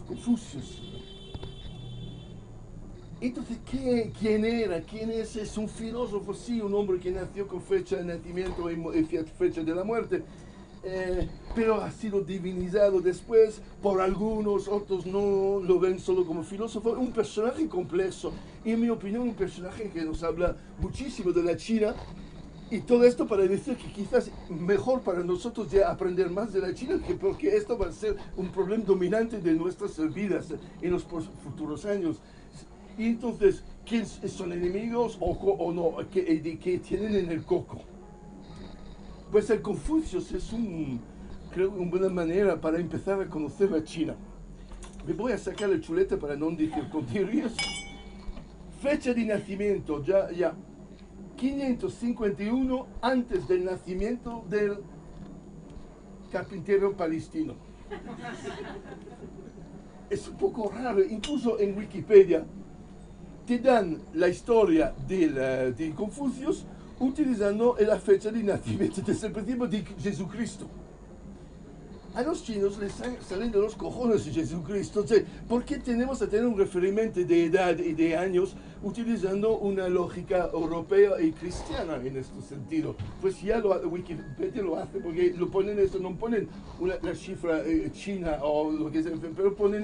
Confucius. Entonces, ¿quién era? ¿Quién es? Es un filósofo, sí, un hombre que nació con fecha de nacimiento y fecha de la muerte, pero ha sido divinizado después por algunos, otros no lo ven solo como filósofo. Un personaje complejo, y en mi opinión un personaje que nos habla muchísimo de la China. Y todo esto para decir que quizás mejor para nosotros ya aprender más de la China, que porque esto va a ser un problema dominante de nuestras vidas en los futuros años. Y entonces, ¿quiénes son enemigos o no? ¿Qué tienen en el coco? Pues el Confucio es creo, una buena manera para empezar a conocer la China. Me voy a sacar el chulete para no decir tonterías. Fecha de nacimiento, ya. 551 antes del nacimiento del carpintero palestino. Es un poco raro, incluso en Wikipedia te dan la historia de Confucio utilizando la fecha de nacimiento desde el principio de Jesucristo. A los chinos les salen de los cojones de Jesucristo. ¿Por qué tenemos que tener un referente de edad y de años utilizando una lógica europea y cristiana en este sentido? Pues ya Wikipedia lo hace, porque lo ponen esto, no ponen la cifra china o lo que sea, pero ponen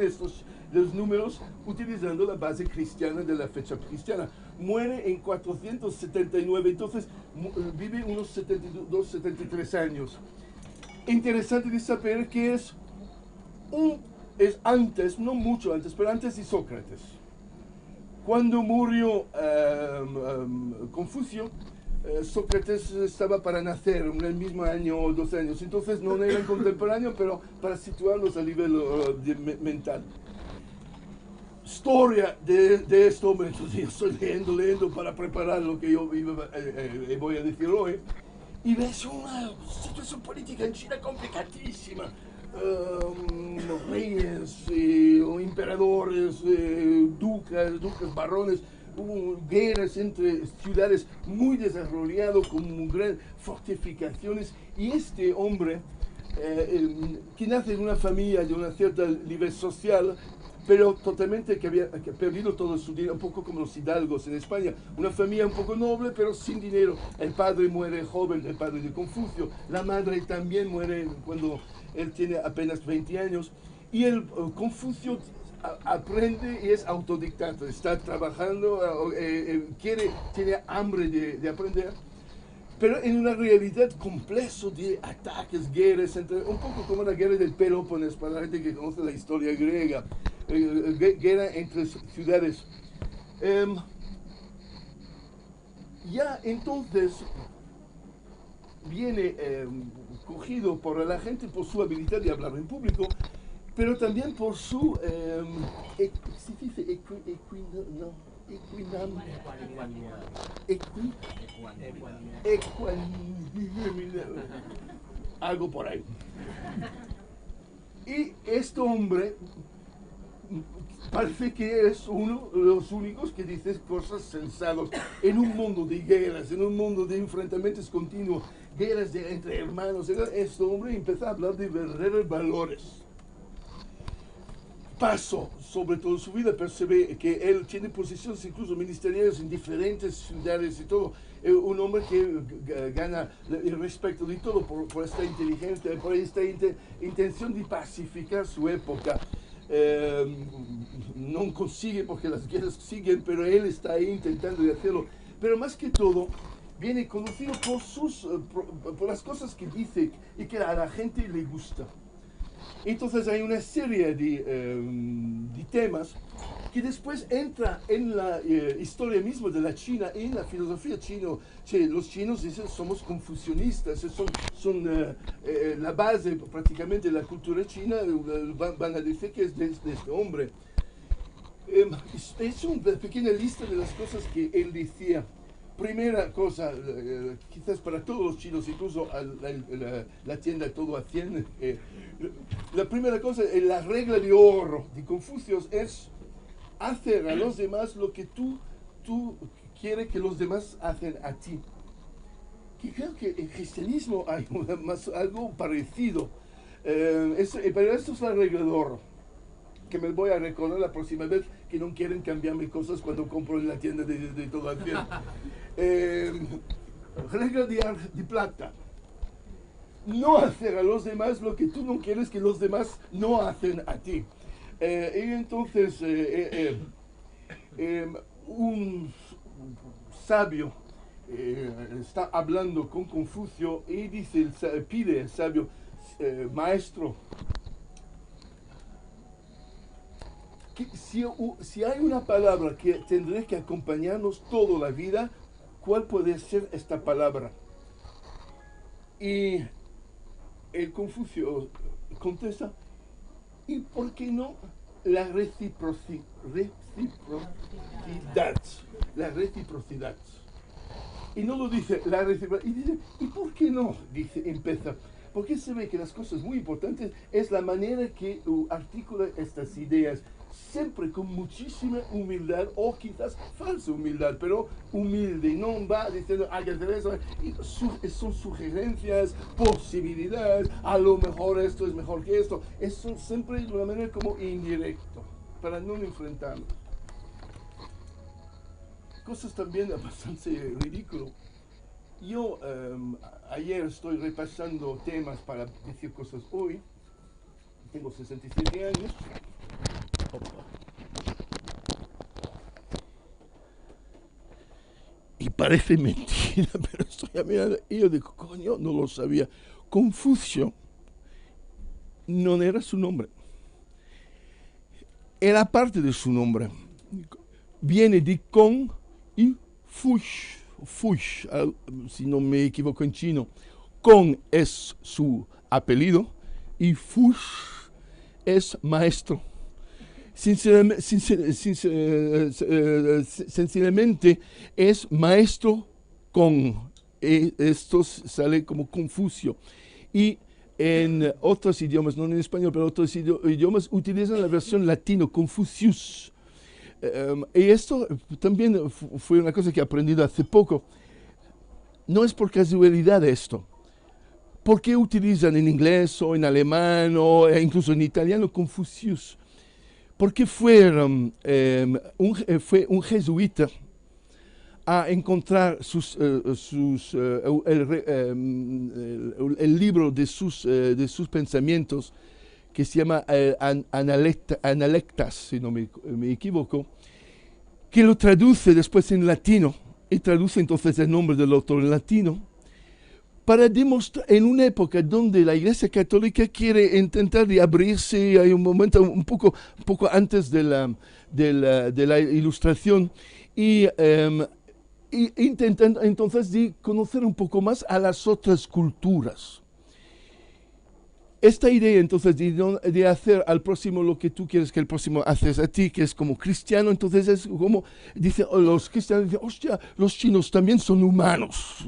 los números utilizando la base cristiana de la fecha cristiana. Muere en 479, entonces vive unos 72, 73 años. Interesante de saber que es antes, no mucho antes, pero antes de Sócrates. Cuando murió Confucio, Sócrates estaba para nacer en el mismo año o 2 años, entonces no eran contemporáneos, pero para situarlos a nivel mental. Historia de esto, hombre, entonces yo estoy leyendo para preparar lo que yo voy a decir hoy. Y ves una situación política en China complicadísima. Reyes, emperadores, duques, barones, guerras entre ciudades muy desarrolladas, con grandes fortificaciones. Y este hombre, que nace en una familia de un cierto nivel social, pero totalmente que había perdido todo su dinero, un poco como los hidalgos en España, una familia un poco noble pero sin dinero. El padre muere joven, el padre de Confucio, la madre también muere cuando él tiene apenas 20 años, y el Confucio aprende y es autodidacta, está trabajando, tiene hambre de aprender, pero en una realidad compleja de ataques, guerras, un poco como la guerra del Peloponeso, para la gente que conoce la historia griega, guerra entre ciudades. Ya entonces viene cogido por la gente por su habilidad de hablar en público, pero también por su algo por ahí. Y este hombre parece que es uno de los únicos que dice cosas sensatas en un mundo de guerras, en un mundo de enfrentamientos continuos, guerras entre hermanos. Este hombre empieza a hablar de verdaderos valores. Pasó sobre toda su vida, pero se ve que él tiene posiciones incluso ministeriales en diferentes ciudades y todo. Un hombre que gana el respeto de todo por esta inteligencia, por esta intención de pacificar su época. No consigue porque las guerras siguen, pero él está ahí intentando de hacerlo. Pero más que todo, viene conocido por las cosas que dice y que a la gente le gusta. Entonces hay una serie de temas que después entra en la historia misma de la China, en la filosofía china. Los chinos dicen somos confucionistas, son la base prácticamente de la cultura china, van a decir que es de este hombre. Es una pequeña lista de las cosas que él decía. Primera cosa, quizás para todos los chinos, incluso la tienda todo a 100, la primera cosa, la regla de oro de Confucio es hacer a los demás lo que tú quieres que los demás hacen a ti. Que creo que en cristianismo hay algo parecido, pero esto es la regla de oro. que me voy a recordar la próxima vez que no quieren cambiarme cosas cuando compro en la tienda de todo el tiempo. Regla de plata. No hacer a los demás lo que tú no quieres que los demás no hacen a ti. Y entonces un sabio está hablando con Confucio y dice, pide el sabio, maestro, que si hay una palabra que tendrá que acompañarnos toda la vida, ¿cuál puede ser esta palabra? Y el Confucio contesta, ¿y por qué no la reciprocidad? La reciprocidad. Y no lo dice la reciprocidad. Y dice, ¿y por qué no? Dice, empieza. Porque se ve que las cosas muy importantes es la manera que articula estas ideas, siempre con muchísima humildad, o quizás falsa humildad, pero humilde, no va diciendo hay que hacer eso, y son sugerencias, posibilidades, a lo mejor esto es mejor que esto, eso siempre de una manera como indirecto, para no enfrentarnos. Cosas también bastante ridículas. Yo ayer estoy repasando temas para decir cosas hoy, tengo 67 años, y parece mentira, pero estoy mirando y yo digo, coño, no lo sabía. Confucio no era su nombre, era parte de su nombre. Viene de con y fush, si no me equivoco en chino. Con es su apellido y fush es maestro. Sencillamente es maestro con. Esto sale como Confucio. Y en otros idiomas, no en español, pero otros idiomas utilizan la versión latino, Confucius. Y esto también fue una cosa que he aprendido hace poco. No es por casualidad esto. ¿Por qué utilizan en inglés o en alemán o incluso en italiano Confucius? Porque fue un jesuita a encontrar el libro de sus pensamientos, que se llama Analectas, si no me equivoco, que lo traduce después en latino, y traduce entonces el nombre del autor en latino, para demostrar, en una época donde la Iglesia Católica quiere intentar de abrirse, hay un momento un poco antes de la Ilustración, y intentando entonces de conocer un poco más a las otras culturas. Esta idea entonces de hacer al próximo lo que tú quieres que el próximo haces a ti, que es como cristiano, entonces es como, dicen los cristianos, dicen, hostia, los chinos también son humanos.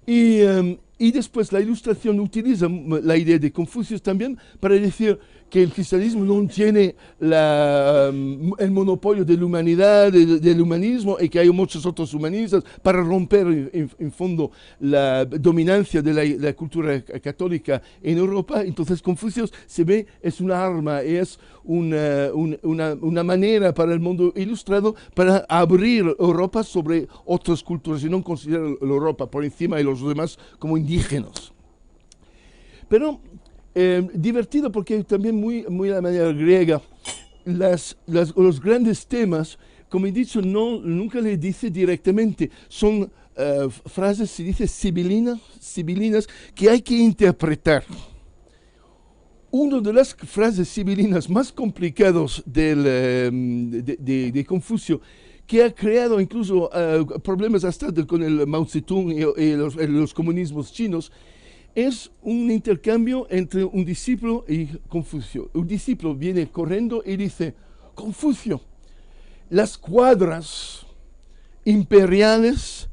Y después la Ilustración utiliza la idea de Confucio también para decir que el cristianismo no tiene el monopolio de la humanidad, del humanismo, y que hay muchos otros humanistas para romper en fondo la dominancia de la cultura católica en Europa. Entonces Confucio se ve, es una arma, es una manera para el mundo ilustrado para abrir Europa sobre otras culturas y no considerar Europa por encima de los demás como indígenas. Pero divertido porque también muy a la manera griega, los grandes temas, como he dicho, nunca le dice directamente, son frases, se dice sibilinas, que hay que interpretar. Una de las frases sibilinas más complicadas de Confucio, que ha creado incluso problemas hasta con el Mao Zedong y los comunismos chinos, es un intercambio entre un discípulo y Confucio. Un discípulo viene corriendo y dice, Confucio, las cuadras imperiales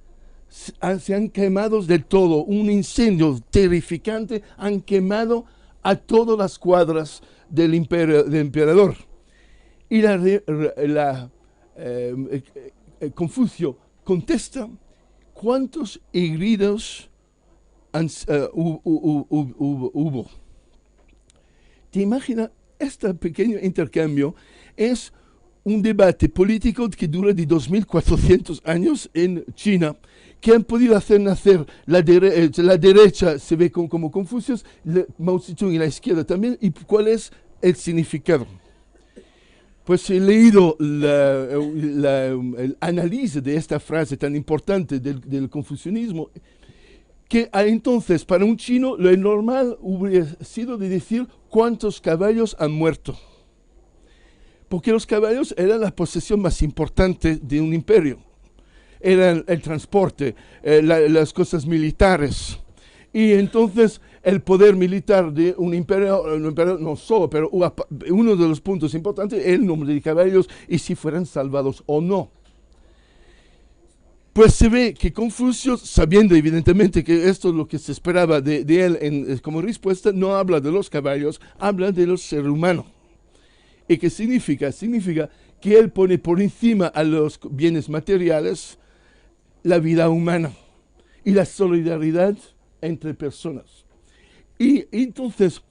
se han quemado del todo. Un incendio terrificante han quemado a todas las cuadras del emperador. Y Confucio contesta, ¿cuántos heridos hubo? ¿Te imaginas este pequeño intercambio es un debate político que dura de 2400 años en China, que han podido hacer nacer la derecha se ve como Confucio, Mao Zedong y la izquierda también, y cuál es el significado. Pues he leído el análisis de esta frase tan importante del confucianismo, que entonces para un chino lo normal hubiera sido de decir cuántos caballos han muerto. Porque los caballos eran la posesión más importante de un imperio. Eran el transporte, las cosas militares. Y entonces el poder militar de un imperio no solo, pero uno de los puntos importantes es el número de caballos y si fueran salvados o no. Pues se ve que Confucio, sabiendo evidentemente que esto es lo que se esperaba de él como respuesta, no habla de los caballos, habla de los seres humanos. ¿Y qué significa? Significa que él pone por encima a los bienes materiales la vida humana y la solidaridad entre personas. Y entonces,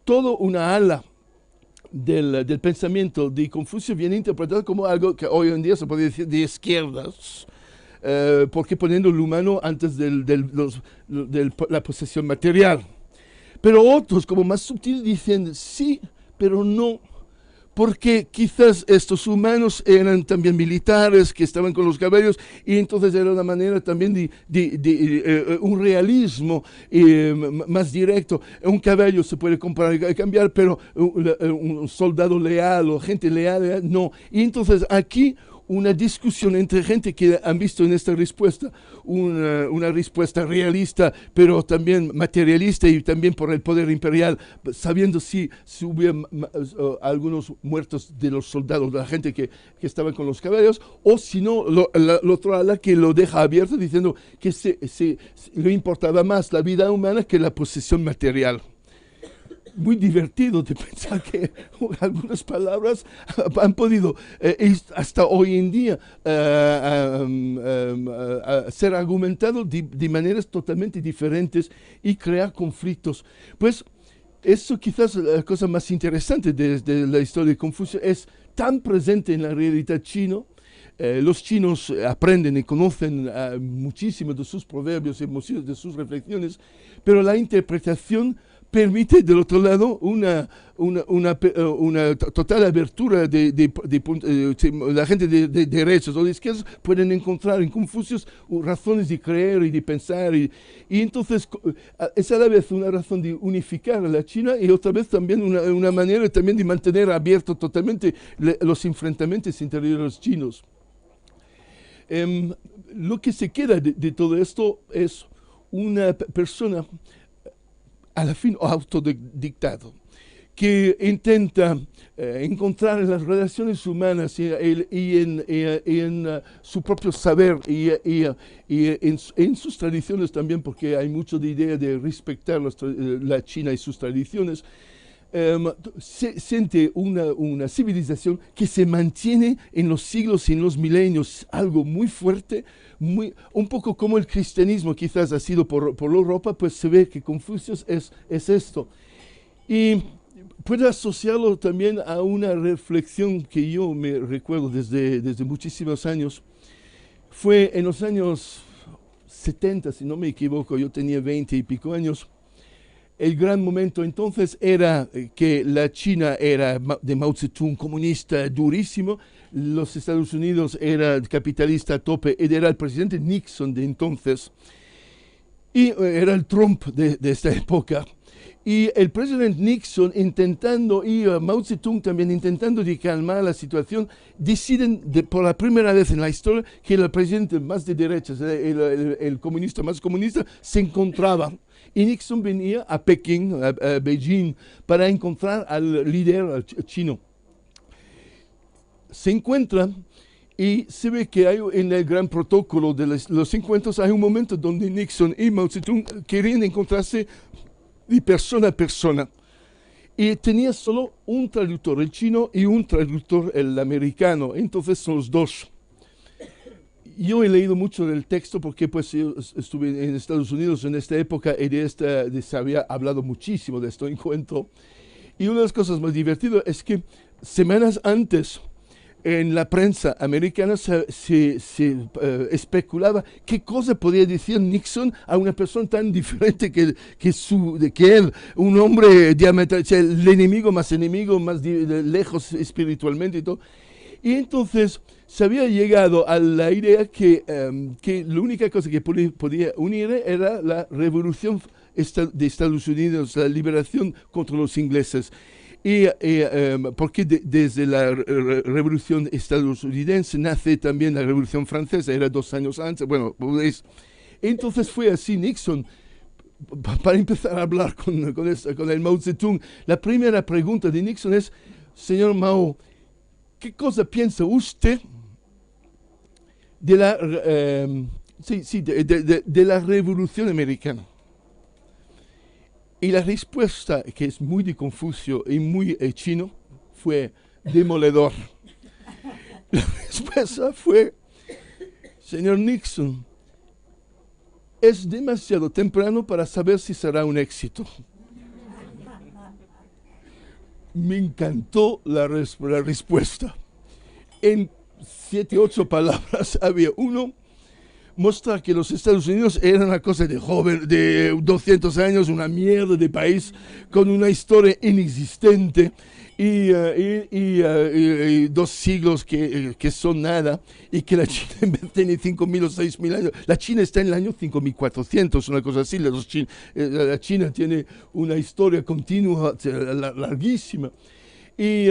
toda una ala del pensamiento de Confucio viene interpretado como algo que hoy en día se puede decir de izquierdas, porque poniendo el humano antes de la posesión material. Pero otros, como más sutil, dicen sí, pero no. Porque quizás estos humanos eran también militares que estaban con los caballos y entonces era una manera también de un realismo más directo. Un caballo se puede comprar y cambiar, pero un soldado leal o gente leal, no. Y entonces aquí una discusión entre gente que han visto en esta respuesta una respuesta realista, pero también materialista y también por el poder imperial, sabiendo si hubiera algunos muertos de los soldados, de la gente que estaba con los caballos, o si no, la otra ala que lo deja abierto diciendo que le importaba más la vida humana que la posesión material. Muy divertido de pensar que algunas palabras han podido hasta hoy en día ser argumentado de maneras totalmente diferentes y crear conflictos. Pues eso quizás es la cosa más interesante de la historia de Confucio, es tan presente en la realidad china. Los chinos aprenden y conocen muchísimo de sus proverbios y de sus reflexiones, pero la interpretación permite del otro lado una total abertura la gente de derechas o de izquierdas pueden encontrar en Confucio razones de creer y de pensar y entonces es a la vez una razón de unificar a la China y otra vez también una manera también de mantener abierto totalmente los enfrentamientos entre los chinos. Lo que se queda de todo esto es una persona a la fin autodictado, que intenta encontrar en las relaciones humanas y en su propio saber y en sus tradiciones también, porque hay mucho de idea de respetar la China y sus tradiciones, se siente una civilización que se mantiene en los siglos y en los milenios, algo muy fuerte, un poco como el cristianismo quizás ha sido por Europa, pues se ve que Confucio es esto. Y puede asociarlo también a una reflexión que yo me recuerdo desde muchísimos años. Fue en los años 70, si no me equivoco, yo tenía 20 y pico años. El gran momento entonces era que la China era de Mao Zedong, comunista durísimo, los Estados Unidos era capitalista a tope, y era el presidente Nixon de entonces, y era el Trump de esta época. Y el presidente Nixon intentando, y Mao Zedong también intentando de calmar la situación, deciden por la primera vez en la historia que el presidente más de derecha, el comunista más comunista, se encontraba. Y Nixon venía a Pekín, a Beijing, para encontrar al líder chino. Se encuentran y se ve que hay en el gran protocolo de los encuentros, hay un momento donde Nixon y Mao Zedong querían encontrarse de persona a persona. Y tenía solo un traductor, el chino, y un traductor, el americano. Entonces son los dos. Yo he leído mucho del texto porque pues yo estuve en Estados Unidos en esta época y se había hablado muchísimo de este encuentro. Y una de las cosas más divertidas es que semanas antes en la prensa americana se especulaba qué cosa podía decir Nixon a una persona tan diferente que él, un hombre diametral, o sea, el enemigo, más lejos espiritualmente y todo. Y entonces se había llegado a la idea que la única cosa que podía unir era la revolución de Estados Unidos, la liberación contra los ingleses. Porque desde la revolución estadounidense nace también la revolución francesa, era 2 años antes. Bueno, entonces fue así Nixon. Para empezar a hablar con el Mao Zedong, la primera pregunta de Nixon es: señor Mao, ¿qué cosa piensa usted de la revolución americana? Y la respuesta, que es muy de Confucio y muy chino, fue demoledor. La respuesta fue: señor Nixon, es demasiado temprano para saber si será un éxito. Me encantó la respuesta. En 7, 8 palabras había uno: mostrar que los Estados Unidos eran una cosa de 200 años, una mierda de país con una historia inexistente y 2 siglos que son nada, y que la China en vez tiene 5.000 o 6.000 años. La China está en el año 5.400, una cosa así. La China tiene una historia continua larguísima. Y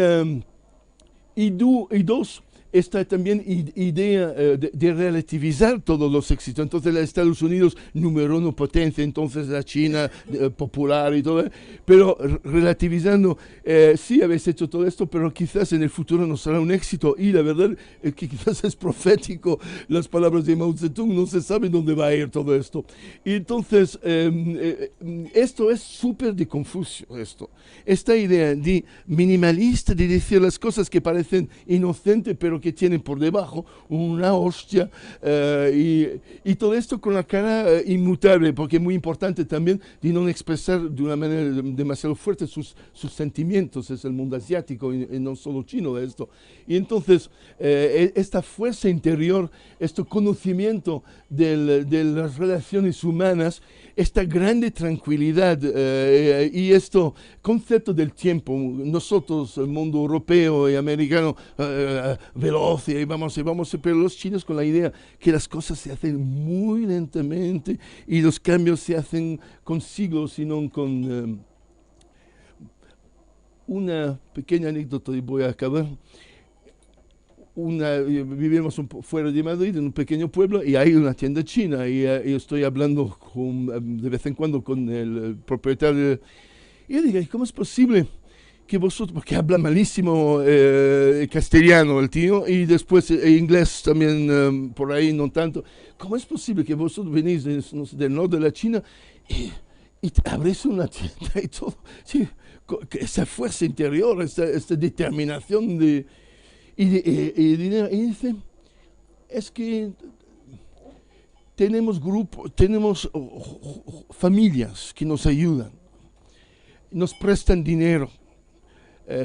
dos, esta también idea de relativizar todos los éxitos. Entonces, los Estados Unidos, número 1 potencia, entonces la China popular y todo, pero relativizando, sí habéis hecho todo esto, pero quizás en el futuro no será un éxito. Y la verdad es que quizás es profético las palabras de Mao Zedong, no se sabe dónde va a ir todo esto. Y entonces, esto es súper de Confucio, esta idea de minimalista, de decir las cosas que parecen inocentes, pero que tienen por debajo una hostia, y todo esto con la cara inmutable, porque es muy importante también de no expresar de una manera demasiado fuerte sus sentimientos. Es el mundo asiático y no solo chino de esto. Y entonces esta fuerza interior, este conocimiento de las relaciones humanas, esta grande tranquilidad y este concepto del tiempo. Nosotros, el mundo europeo y americano, veloz, y vamos, pero los chinos con la idea que las cosas se hacen muy lentamente y los cambios se hacen con siglos y no con... Una pequeña anécdota y voy a acabar. Vivimos fuera de Madrid, en un pequeño pueblo, y hay una tienda china, y estoy hablando de vez en cuando con el propietario, y yo digo: ¿cómo es posible que vosotros, porque habla malísimo castellano el tío, y después inglés también por ahí no tanto, cómo es posible que vosotros venís del norte de la China y abrís una tienda y todo? Sí, esa fuerza interior, esta determinación y dice: es que tenemos grupos, tenemos familias que nos ayudan, nos prestan dinero.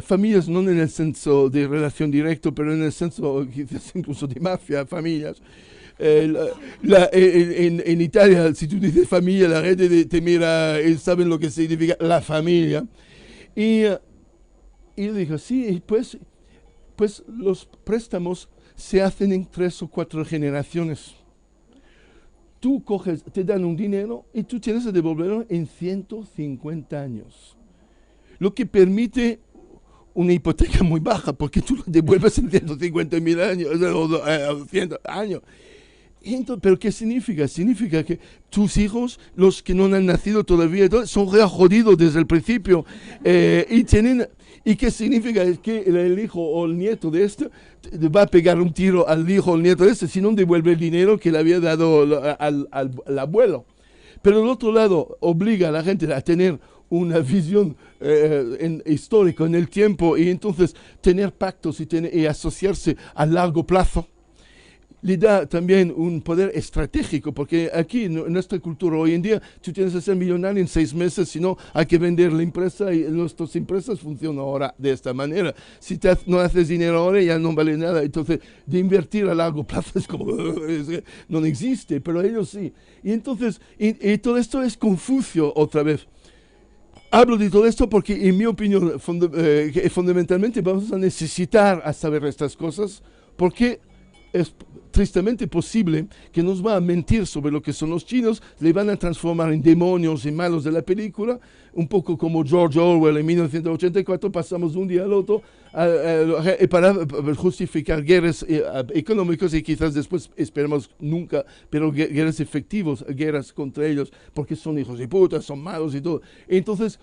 Familias no en el senso de relación directa, pero en el senso quizás incluso de mafia, familias. En Italia, si tú dices familia, la gente te mira y saben lo que significa la familia. Y yo digo: sí, pues los préstamos se hacen en 3 o 4 generaciones. Tú te dan un dinero y tú tienes que devolverlo en 150 años. Lo que permite una hipoteca muy baja, porque tú lo devuelves en 150.000 años, o 100 años. Entonces, ¿pero qué significa? Significa que tus hijos, los que no han nacido todavía, son re jodidos desde el principio. ¿Y qué significa? Es que el hijo o el nieto de va a pegar un tiro al hijo o el nieto de si no devuelve el dinero que le había dado al abuelo. Pero del otro lado, obliga a la gente a tener una visión histórica en el tiempo, y entonces tener pactos y asociarse a largo plazo. le da también un poder estratégico, porque aquí en nuestra cultura hoy en día tú tienes que ser millonario en 6 meses, si no hay que vender la empresa y nuestras empresas funcionan ahora de esta manera. Si no haces dinero ahora ya no vale nada, entonces de invertir a largo plazo es como, no existe, pero ellos sí. Y entonces, y todo esto es Confucio otra vez. Hablo de todo esto porque, en mi opinión, fundamentalmente vamos a necesitar a saber estas cosas, porque es tristemente posible que nos va a mentir sobre lo que son los chinos, le van a transformar en demonios y malos de la película, un poco como George Orwell en 1984, pasamos de un día al otro para justificar guerras económicas y quizás después esperemos nunca, pero guerras efectivas, guerras contra ellos, porque son hijos de puta, son malos y todo. Entonces,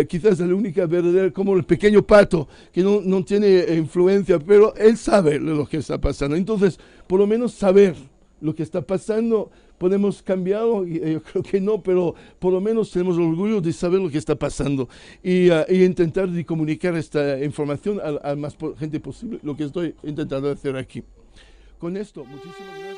quizás la única verdadera, como el pequeño pato, que no tiene influencia, pero él sabe lo que está pasando. Entonces, por lo menos saber lo que está pasando, podemos cambiarlo, yo creo que no, pero por lo menos tenemos el orgullo de saber lo que está pasando y intentar de comunicar esta información a más gente posible, lo que estoy intentando hacer aquí. Con esto, muchísimas gracias.